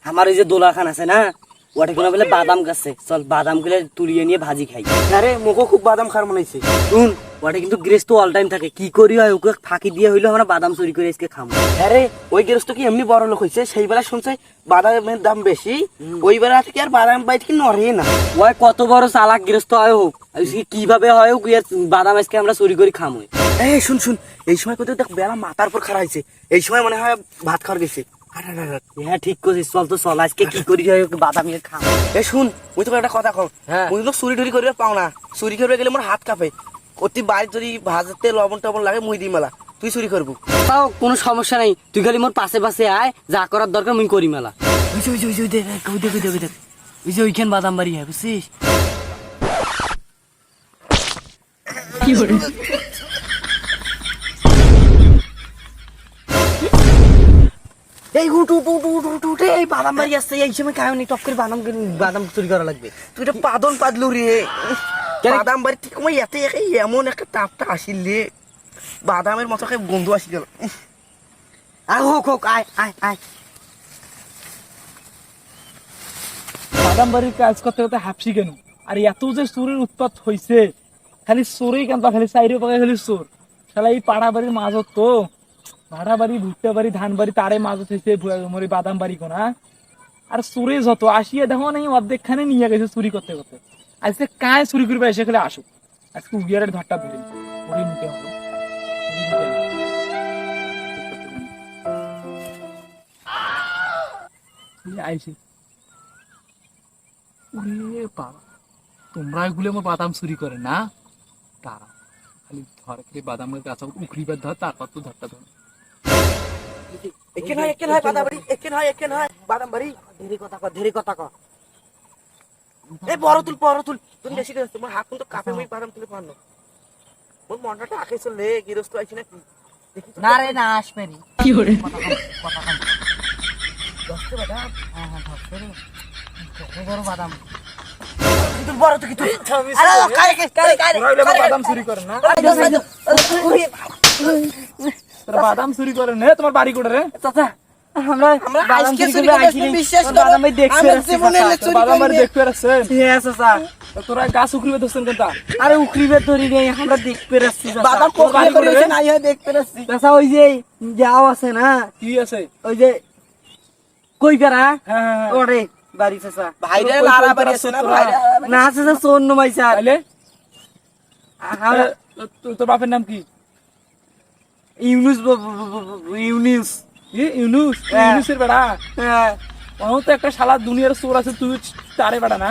আমার এই যে দোলা খান আছে না, ওটা কোনো বলে বাদাম গাছে, চল বাদাম গুলো তুলিয়ে নিয়ে ভাজি খাই। আরে মোকো খুব বাদাম খার মনে হইছে। শুন, ওটা কিন্তু গৃহস্থ অল টাইম থাকে, কি করি হয় ওকে ফাঁকি দিয়ে হইলো আমরা বাদাম চুরি করে আজকে খাবো। আরে ওই গৃহস্থ কি এমনি বড় লোক হইছে, সেই বেলা শুনছে বাদামের দাম বেশি, ওই বেলা থেকে আর বাদাম বাইট কি নড়ে না। ওই কত বড় চালাক গৃহস্থ হয় হোক, আজকে কিভাবে হয় হোক এর বাদাম আজকে আমরা চুরি করে খামো। এই শুন শুন, এই সময় কোথাও দেখ বেলা মাথার উপর খাড়া হয়েছে, এই সময় মনে হয় ভাত খাওয়ার গেছে। হ্যাঁ ঠিক করছিস, চল তো চল আজকে কি করি হয় ওকে বাদাম নিয়ে খাবো। এ শুন, মুই তোকে একটা কথা কও, হ্যাঁ। মুই তো চুরি টুরি করিবার পাও না, চুরি করবে গেলে মোর হাত কাঁপে। অতি বাড়ি যদি ভাজতে লবণ টবণ লাগে মুই দিই মেলা, তুই চুরি করবো। তাও কোনো সমস্যা নাই, তুই খালি মোর পাশে পাশে আয়, যা করার দরকার মুই করি মেলা। ওই যে ওই যে ওই যে ওই দেখ ওই দেখ ওই দেখ ওই দেখ, ওই যে ওইখান বাদাম বাড়ি হয় বুঝছিস। কি করে এই উঠ উঠ উঠ উঠ উঠ উঠ, এই বাদাম বাড়ি আসছে, এই সময় কায়নি টপ করে বাদাম বাদাম চুরি করা লাগবে? তুই এটা পাদন পাদলু রে। বাদাম বাড়ি ঠিক মই এতে এমন একটা তাপটা আসিলে বাদামের মতো গন্ধ আসি গেল। আয় হোক হোক, আয় আয় আয়। বাদাম বাড়ির কাজ করতে করতে হাফসি কেন? আর এত যে চোরের উৎপাত হয়েছে, খালি চোরেই কেন, খালি চাইরে পাকে খালি চোর। শালা এই পাড়া বাড়ির মাজত তো, ভাড়া বাড়ি, ভুট্টা বাড়ি, ধান বাড়ি, তারে মাজত হয়েছে মরি বাদাম বাড়ি কোনা। আর চোরে যত আসিয়া দেখো না অর্ধেক খানে নিয়ে গেছে চুরি করতে করতে। আজকে কায় চুরি করবে এসে খালি আসুক, আজকে উগিয়ারের ধারটা ধরে ওরে নিতে হবে। আইসি ওরে বাবা, তোমরা এগুলো আমার বাদাম চুরি করে না? তারা খালি ধর খালি বাদামের গাছ উখড়িবার ধর, তারপর তো ধরটা ধর। একেন হয় বাদাম বাড়ি, একেন হয় বাদাম বাড়ি। ধীরে কথা কর, ধীরে কথা কর। এই বড় তুল তুমি বেশি করে তোমার হাত কিন্তু কাপে মই বাদাম তুলে পারলো। মোর মনটা আগে চলে গৃহস্থ আইছি নাকি দেখি তো। না রে না আসবে নি। কি করে কথা কম। দশটা বাদাম। হ্যাঁ হ্যাঁ ধরছে রে, কত বড় বাদাম। তুই বড় তো কি তুই আরে কারে তোমরা এগুলো আমার বাদাম চুরি করে না? তোরা বাদাম চুরি করে না? তোমার বাড়ি কোটা রে? চাচা আমরা আমরা বাদাম আজকে চুরি চুরি করে করে আইছি নি। বিশ্বাস করো, বাদাম ভাই দেখতে আমার আসছি জীবনে চাচা। চুরি বাদাম বাড়ি করি দেখতে আসছেন? হ্যাঁ চাচা, তোরা গাছ উখড়িবে ধরছেন কেন? আরে উখরিবে ধরি নেই, আমরা দেখতে আসছি চাচা। বাদাম তোর বাড়ি কোথায় কোথায় করেছে রে? নাই হয় দেখতে আসছি। চাচা ওই যে যাও আছে না, কি আছে? ওই যে কই পেরা হ্যাঁ হ্যাঁ হ্যাঁ। ওরে বাড়ি চাচা। ভাইরে তোর কই লারা কই বাড়ি আছে আছে না তোরা? ভাইরে? না চাচা চোর নমাই স্যার। তাইলে আমরা তোর বাপের নাম কি? ইউনুস ইউনুস। ইউনুস? হ্যাঁ। ইউনুসের বেড়া? হ্যাঁ ও তো একটা শালা দুনিয়ার চোর আছে, তুই তারে বেড়া না?